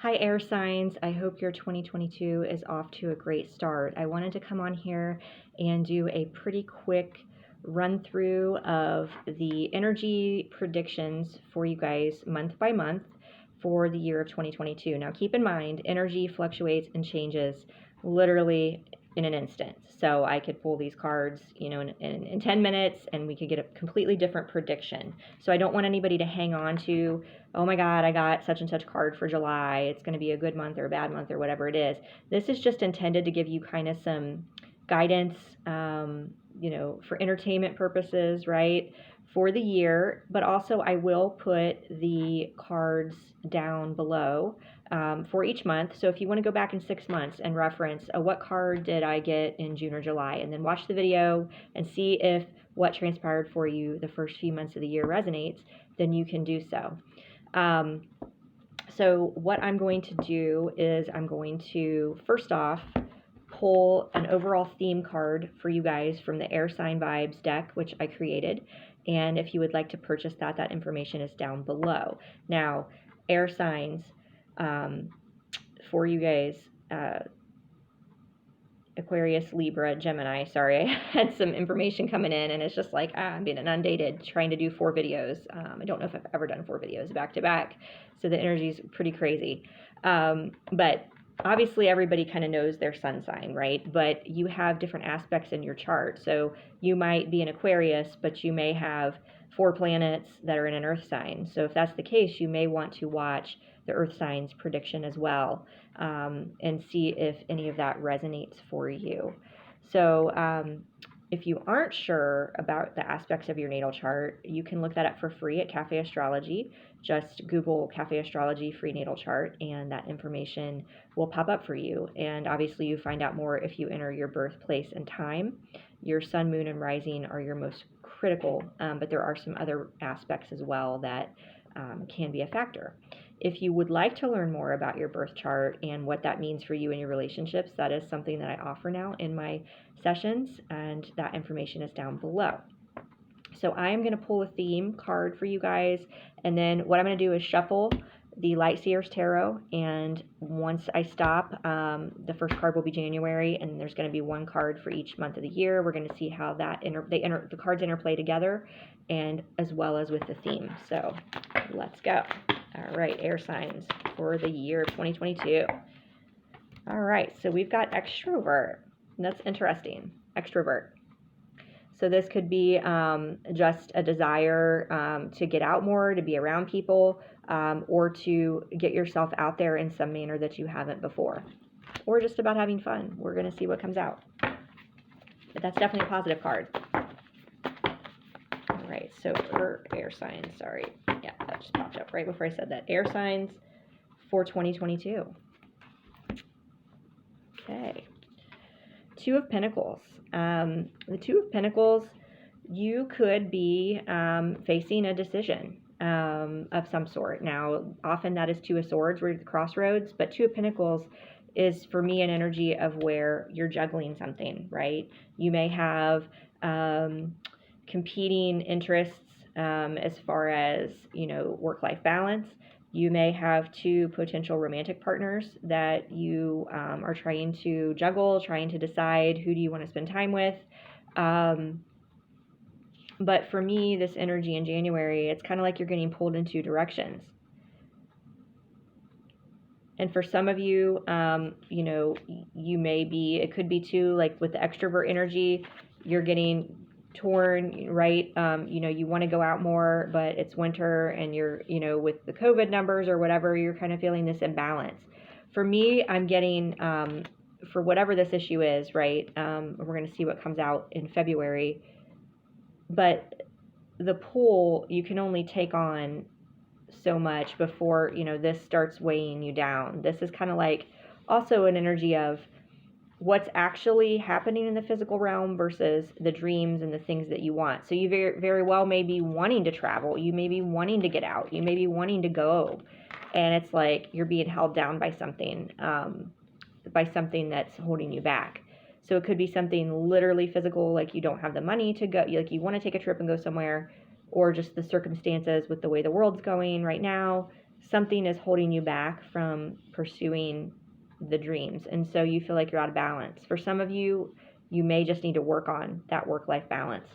Hi, air signs. I hope your 2022 is off to a great start. I wanted to come on here and do a pretty quick run through of the energy predictions for you guys month by month for the year of 2022. Now, keep in mind, energy fluctuates and changes literally in an instant. So I could pull these cards, in 10 minutes and we could get a completely different prediction. So I don't want anybody to hang on to, oh my God, I got such and such card for July. It's going to be a good month or a bad month or whatever it is. This is just intended to give you kind of some guidance, for entertainment purposes, right? For the year, but also I will put the cards down below for each month. So if you want to go back in 6 months and reference what card did I get in June or July, and then watch the video and see if what transpired for you the first few months of the year resonates, then you can do so. So what I'm going to do is I'm going to first off pull an overall theme card for you guys from the Air Sign Vibes deck, which I created. And if you would like to purchase that, that information is down below. Now, air signs for you guys, Aquarius, Libra, Gemini. Sorry, I had some information coming in and it's just like, I'm being inundated trying to do 4 videos. I don't know if I've ever done 4 videos back to back. So the energy is pretty crazy. But obviously everybody kind of knows their sun sign, right? But you have different aspects in your chart. So you might be an Aquarius, but you may have 4 planets that are in an earth sign. So if that's the case, you may want to watch the earth signs prediction as well, and see if any of that resonates for you. So if you aren't sure about the aspects of your natal chart, you can look that up for free at Cafe Astrology. Just Google Cafe Astrology free natal chart and that information will pop up for you. And obviously you find out more if you enter your birthplace and time. Your sun, moon, and rising are your most critical, but there are some other aspects as well that can be a factor. If you would like to learn more about your birth chart and what that means for you and your relationships, that is something that I offer now in my sessions, and that information is down below. So I am going to pull a theme card for you guys, and then what I'm going to do is shuffle the Light Seers Tarot, and once I stop, the first card will be January, and there's going to be 1 card for each month of the year. We're going to see how that the cards interplay together, and as well as with the theme. So let's go. All right, air signs for the year 2022. All right, so we've got Extrovert. That's interesting. Extrovert. So this could be just a desire to get out more, to be around people, or to get yourself out there in some manner that you haven't before, or just about having fun. We're going to see what comes out. But that's definitely a positive card. All right, so air signs, sorry. Yeah, that just popped up right before I said that. Air signs for 2022. Okay. 2 of Pentacles. The 2 of Pentacles, you could be facing a decision of some sort. Now, often that is 2 of Swords, we're at the crossroads, but 2 of Pentacles is, for me, an energy of where you're juggling something, right? You may have competing interests as far as, work-life balance. You may have 2 potential romantic partners that you are trying to juggle, trying to decide who do you want to spend time with. But for me, this energy in January, it's kind of like you're getting pulled in 2 directions. And for some of you, you may be, it could be too, like with the extrovert energy, you're getting torn, right? You want to go out more, but it's winter and you're, with the COVID numbers or whatever, you're kind of feeling this imbalance. For me, I'm getting, for whatever this issue is, right? We're going to see what comes out in February, but the pull, you can only take on so much before, this starts weighing you down. This is kind of like also an energy of what's actually happening in the physical realm versus the dreams and the things that you want. So you very, very well may be wanting to travel. You may be wanting to get out. You may be wanting to go. And it's like you're being held down by something that's holding you back. So it could be something literally physical, like you don't have the money to go, like you want to take a trip and go somewhere, or just the circumstances with the way the world's going right now. something is holding you back from pursuing the dreams. And so you feel like you're out of balance. For some of you, you may just need to work on that work-life balance.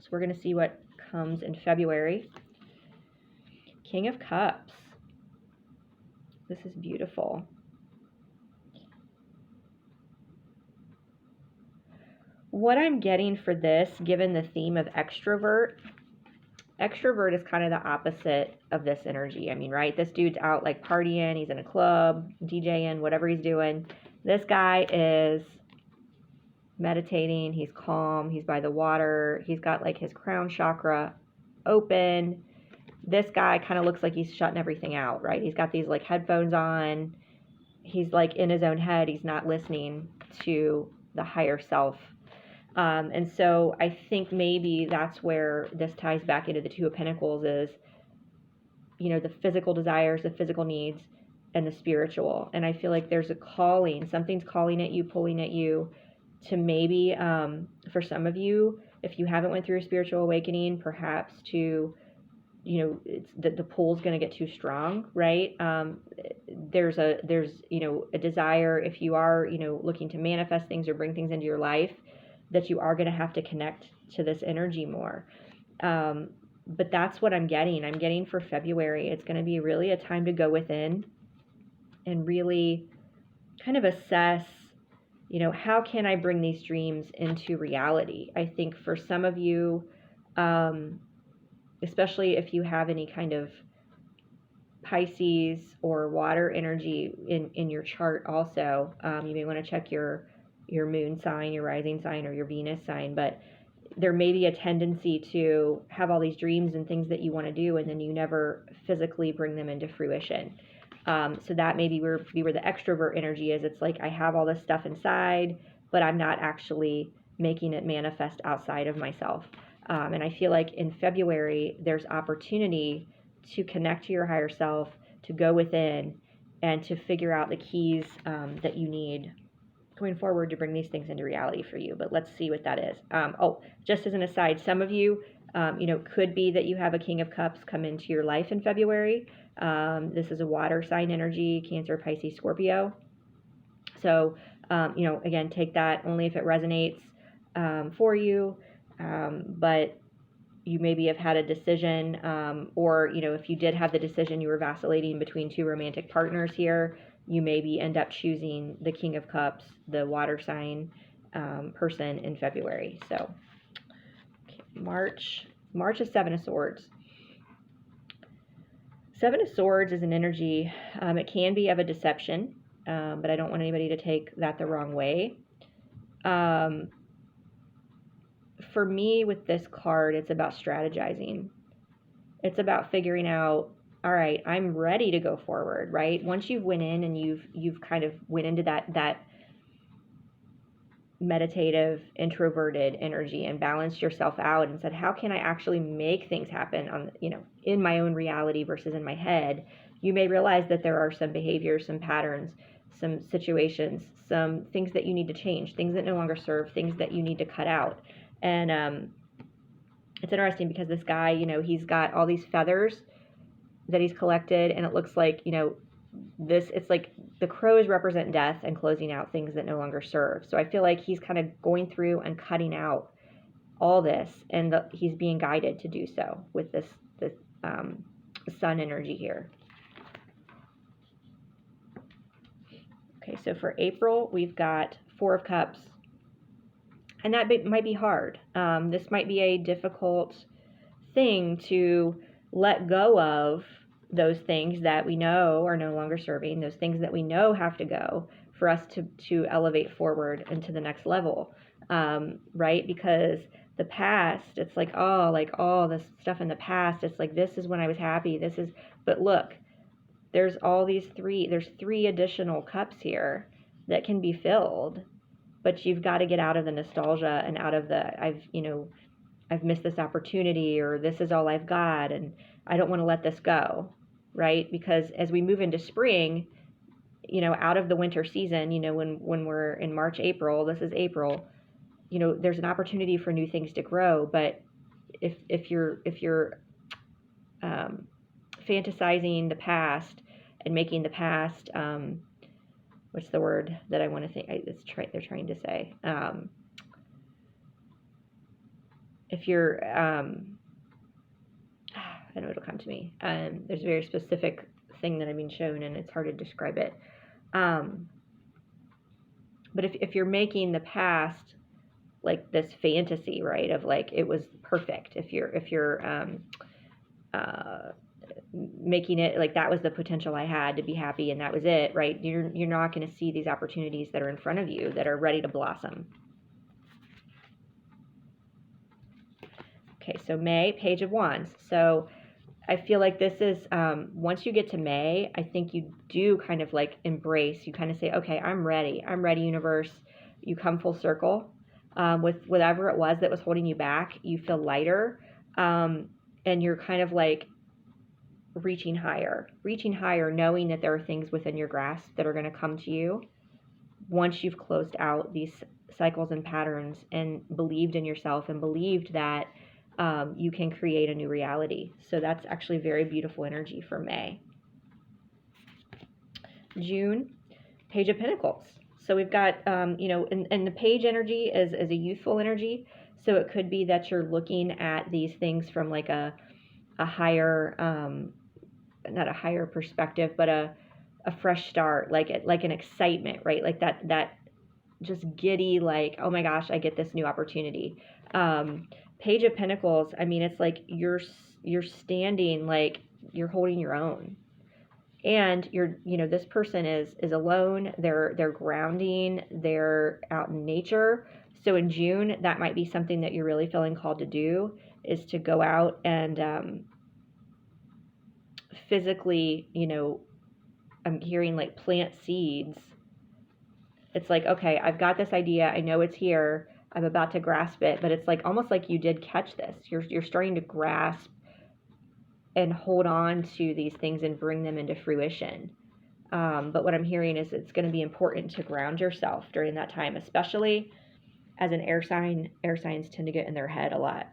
So we're going to see what comes in February. King of Cups. This is beautiful. What I'm getting for this, given the theme of extrovert is kind of the opposite of this energy. I mean, right? This dude's out like partying, he's in a club, DJing, whatever he's doing. This guy is meditating, he's calm, he's by the water, he's got like his crown chakra open. This guy kind of looks like he's shutting everything out, right? He's got these like headphones on. He's like in his own head. He's not listening to the higher self. And so I think maybe that's where this ties back into the Two of Pentacles is, you know, the physical desires, the physical needs, and the spiritual. And I feel like there's a calling, something's calling at you, pulling at you to maybe, for some of you, if you haven't went through a spiritual awakening, perhaps to, you know, it's the pull's going to get too strong, right? There's you know, a desire, if you are, you know, looking to manifest things or bring things into your life, that you are going to have to connect to this energy more. But that's what I'm getting. I'm getting for February, it's going to be really a time to go within and really kind of assess, you know, how can I bring these dreams into reality? I think for some of you, especially if you have any kind of Pisces or water energy in your chart also, you may want to check your moon sign, your rising sign, or your Venus sign, but there may be a tendency to have all these dreams and things that you want to do, and then you never physically bring them into fruition. So that may be where the extrovert energy is. It's like I have all this stuff inside, but I'm not actually making it manifest outside of myself. And I feel like in February, there's opportunity to connect to your higher self, to go within, and to figure out the keys that you need going forward to bring these things into reality for you. But let's see what that is. Just as an aside, some of you, you know, could be that you have a King of Cups come into your life in February. This is a water sign energy, Cancer, Pisces, Scorpio. So, you know, again, take that only if it resonates for you. But you maybe have had a decision, or, you know, if you did have the decision, you were vacillating between two romantic partners here, you maybe end up choosing the King of Cups, the water sign person in February. So okay, March is Seven of Swords. Seven of Swords is an energy, it can be of a deception, but I don't want anybody to take that the wrong way. For me, with this card, it's about strategizing. It's about figuring out, all right, I'm ready to go forward, right? Once you've went in and you've kind of went into that meditative, introverted energy and balanced yourself out and said, how can I actually make things happen on, you know, in my own reality versus in my head? You may realize that there are some behaviors, some patterns, some situations, some things that you need to change, things that no longer serve, things that you need to cut out. And it's interesting because this guy, you know, he's got all these feathers that he's collected, and it looks like, you know, it's like the crows represent death and closing out things that no longer serve. So I feel like he's kind of going through and cutting out all this, and he's being guided to do so with this sun energy here. Okay, so for April, we've got Four of Cups. And that might be hard. This might be a difficult thing to let go of, those things that we know are no longer serving, those things that we know have to go for us to elevate forward into the next level, right? Because the past, it's like, all this stuff in the past, it's like, this is when I was happy, but look, there's three additional cups here that can be filled. But you've got to get out of the nostalgia and out of the, I've missed this opportunity, or this is all I've got, and I don't want to let this go, right? Because as we move into spring, you know, out of the winter season, you know, when we're in March, April, this is April, you know, there's an opportunity for new things to grow. But if you're fantasizing the past and making the past, what's the word that I want to think? They're trying to say. If you're, I know it'll come to me. There's a very specific thing that I'm being shown, and it's hard to describe it. But if you're making the past like this fantasy, right, of like it was perfect, if you're making it like that was the potential I had to be happy and that was it, right, you're not going to see these opportunities that are in front of you that are ready to blossom. Okay, so May, Page of Wands. So I feel like this is, once you get to May, I think you do kind of like embrace, you kind of say, okay, I'm ready, universe. You come full circle with whatever it was that was holding you back. You feel lighter, and you're kind of like reaching higher, knowing that there are things within your grasp that are going to come to you once you've closed out these cycles and patterns and believed in yourself and believed that you can create a new reality. So that's actually very beautiful energy for May. June, Page of Pentacles. So we've got, and the page energy is a youthful energy. So it could be that you're looking at these things from like a higher, not a higher perspective, but a fresh start, like an excitement, right? Like that just giddy, like, oh my gosh, I get this new opportunity. Page of Pentacles, I mean, it's like you're standing, like you're holding your own, and this person is alone. They're grounding. They're out in nature. So in June, that might be something that you're really feeling called to do, is to go out and physically, I'm hearing like plant seeds. It's like, okay, I've got this idea. I know it's here. I'm about to grasp it, but it's like almost like you did catch this. You're starting to grasp and hold on to these things and bring them into fruition. But what I'm hearing is it's going to be important to ground yourself during that time, especially as an air sign. Air signs tend to get in their head a lot.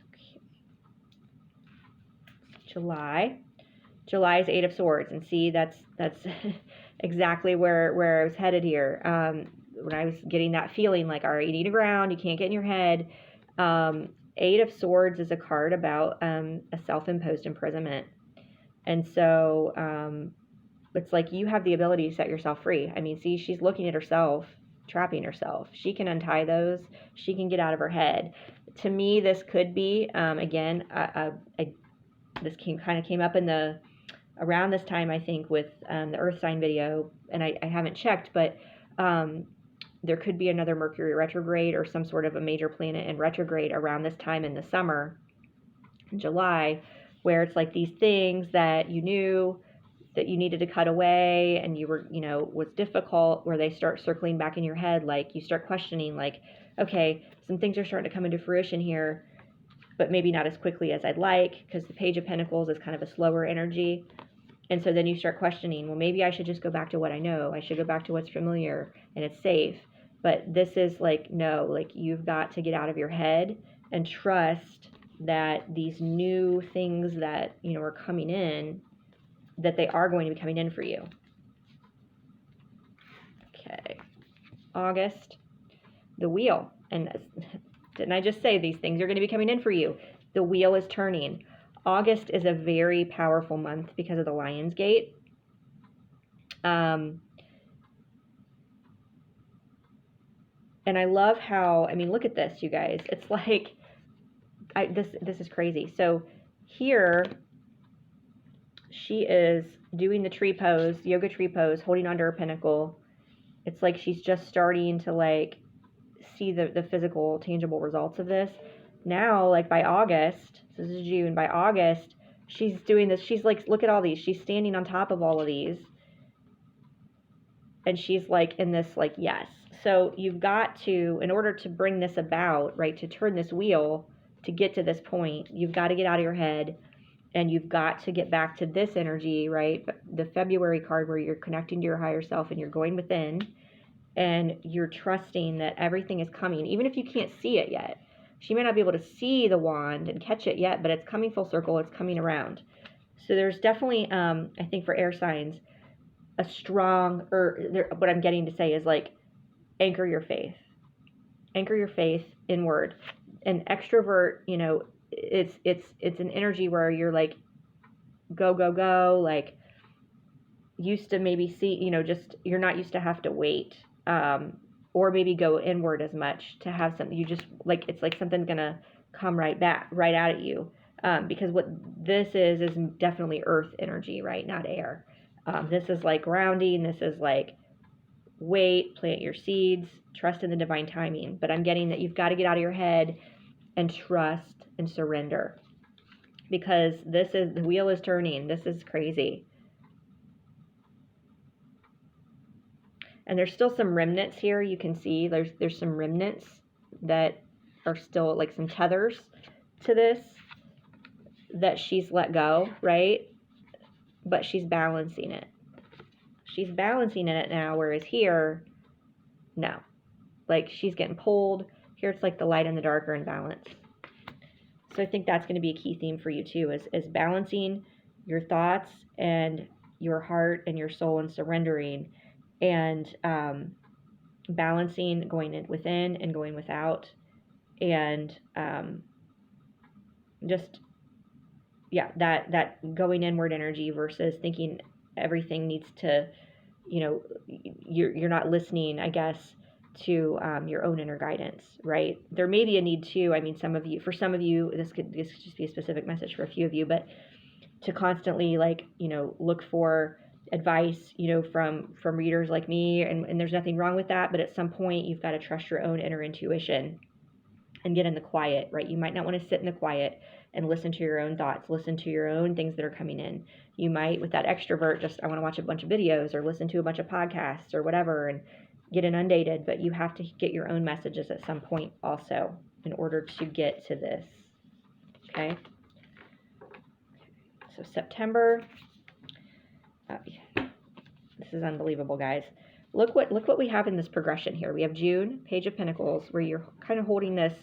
Okay. July is 8 of Swords, and see, that's exactly where I was headed here. When I was getting that feeling like, all right, you need to ground, you can't get in your head. 8 of Swords is a card about a self-imposed imprisonment. And so it's like you have the ability to set yourself free. I mean, see, she's looking at herself, trapping herself. She can untie those. She can get out of her head. To me, this could be, again, this kind of came up in around this time, I think, with the Earth sign video, and I haven't checked, but there could be another Mercury retrograde or some sort of a major planet in retrograde around this time in the summer, in July, where it's like these things that you knew that you needed to cut away and you were, was difficult, where they start circling back in your head. Like you start questioning, like, okay, some things are starting to come into fruition here, but maybe not as quickly as I'd like, because the Page of Pentacles is kind of a slower energy. And so then you start questioning, well, maybe I should just go back to what I know. I should go back to what's familiar and it's safe. But this is like, no, like you've got to get out of your head and trust that these new things that, are coming in, that they are going to be coming in for you. Okay. August, the Wheel. And didn't I just say these things are going to be coming in for you? The wheel is turning. August is a very powerful month because of the Lion's Gate. And I love how, I mean, look at this, you guys. It's like, this is crazy. So here, she is doing the tree pose, yoga tree pose, holding onto her pinnacle. It's like she's just starting to like see the physical, tangible results of this. Now, like by August, this is June, by August, she's doing this. She's like, look at all these. She's standing on top of all of these. And she's like in this, like, yes. So you've got to, in order to bring this about, right, to turn this wheel, to get to this point, you've got to get out of your head and you've got to get back to this energy, right? The February card where you're connecting to your higher self and you're going within and you're trusting that everything is coming, even if you can't see it yet. She may not be able to see the wand and catch it yet, but it's coming full circle. It's coming around. So there's definitely, I think for air signs, a strong, what I'm getting to say is like, anchor your faith. Anchor your faith inward. An extrovert, you know, it's an energy where you're like, go, go, go, like, used to maybe see, you know, just, you're not used to have to wait, or maybe go inward as much to have something, you just, like, it's like something's gonna come right back, right out at you, because what this is definitely earth energy, right, not air. This is like grounding, this is like, wait, plant your seeds, trust in the divine timing, but I'm getting that you've got to get out of your head and trust and surrender, because this is, the wheel is turning, this is crazy. And there's still some remnants here. You can see there's some remnants that are still like some tethers to this that she's let go, right? But she's balancing it. She's balancing it now, whereas here, no. Like, she's getting pulled. Here it's like the light and the dark are in balance. So I think that's going to be a key theme for you too, is balancing your thoughts and your heart and your soul and surrendering, and balancing going in within and going without, and just, yeah, that going inward energy versus thinking everything needs to, you know, you're not listening, I guess, to your own inner guidance, right? There may be a need to, I mean, for some of you, this could just be a specific message for a few of you, but to constantly, like, you know, look for advice, you know, from readers like me, and there's nothing wrong with that, but at some point you've got to trust your own inner intuition and get in the quiet, right? You might not want to sit in the quiet and listen to your own thoughts, listen to your own things that are coming in. You might, with that extrovert, just, I want to watch a bunch of videos or listen to a bunch of podcasts or whatever and get inundated, but you have to get your own messages at some point also in order to get to this, okay? So September, this is unbelievable, guys. Look what we have in this progression here. We have June, Page of Pentacles, where you're kind of holding this,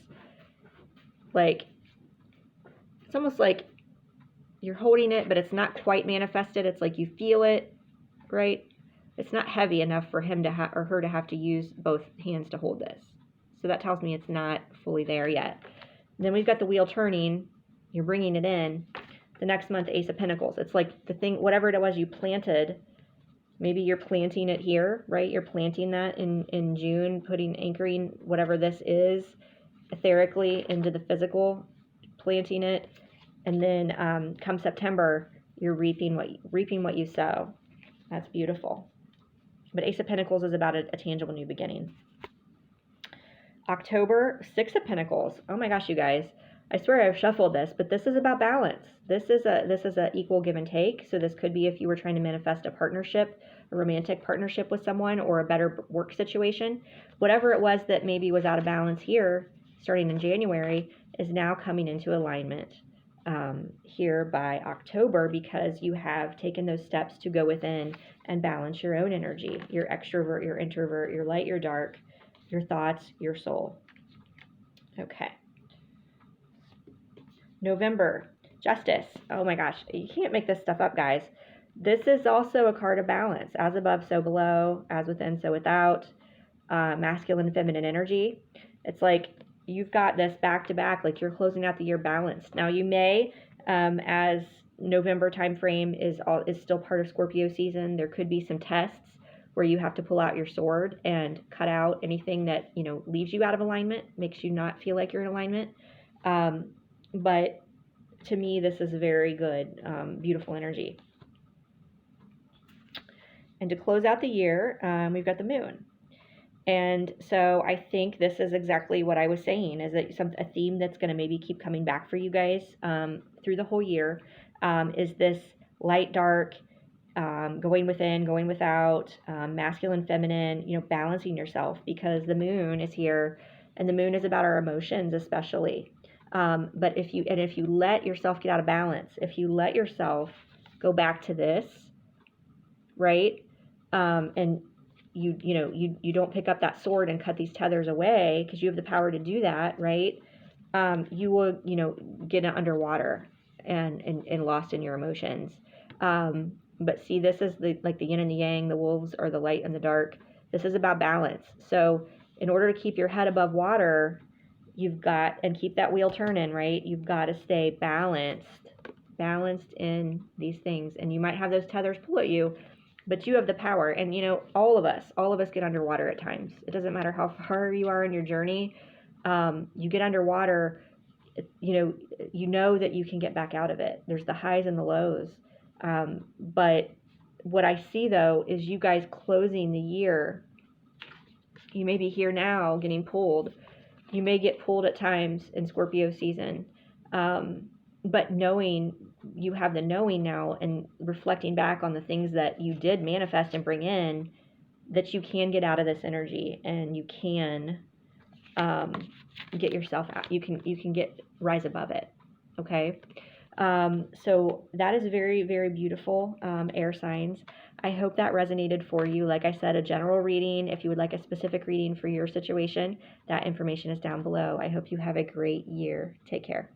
like, it's almost like you're holding it, but it's not quite manifested. It's like you feel it, right? It's not heavy enough for him to or her to have to use both hands to hold this. So that tells me it's not fully there yet. And then we've got the wheel turning. You're bringing it in. The next month, Ace of Pentacles. It's like the thing, whatever it was you planted, maybe you're planting it here, right? You're planting that in June, anchoring whatever this is etherically into the physical, planting it. And then come September, you're reaping what you sow. That's beautiful. But Ace of Pentacles is about a tangible new beginning. October, Six of Pentacles. Oh my gosh, you guys. I swear I've shuffled this, but this is about balance. This is a equal give and take. So this could be if you were trying to manifest a partnership, a romantic partnership with someone, or a better work situation. Whatever it was that maybe was out of balance here, starting in January, is now coming into alignment here by October, because you have taken those steps to go within and balance your own energy, your extrovert, your introvert, your light, your dark, your thoughts, your soul. Okay. November, Justice. Oh my gosh, you can't make this stuff up, guys. This is also a card of balance. As above, so below. As within, so without. Masculine and feminine energy. It's like you've got this back to back, like you're closing out the year balanced. Now you may, as November time frame is still part of Scorpio season, there could be some tests where you have to pull out your sword and cut out anything that, you know, leaves you out of alignment, makes you not feel like you're in alignment. But to me, this is very good, beautiful energy. And to close out the year, we've got the moon. And so I think this is exactly what I was saying, is that a theme that's going to maybe keep coming back for you guys through the whole year is this light, dark, going within, going without, masculine, feminine, you know, balancing yourself, because the moon is here, and the moon is about our emotions especially. But if you let yourself get out of balance, if you let yourself go back to this, right, and you don't pick up that sword and cut these tethers away, because you have the power to do that, right? you will, get underwater and lost in your emotions. But see, this is like the yin and the yang, the wolves are the light and the dark. This is about balance. So in order to keep your head above water, you've got, and keep that wheel turning, right? You've got to stay balanced in these things. And you might have those tethers pull at you, but you have the power. And all of us get underwater at times. It doesn't matter how far you are in your journey. You get underwater, you know that you can get back out of it. There's the highs and the lows. But what I see, though, is you guys closing the year. You may be here now getting pulled. You may get pulled at times in Scorpio season. But knowing, you have the knowing now, and reflecting back on the things that you did manifest and bring in, that you can get out of this energy, and you can get yourself out. You can rise above it. Okay. So that is very, very beautiful, air signs. I hope that resonated for you. Like I said, a general reading. If you would like a specific reading for your situation, that information is down below. I hope you have a great year. Take care.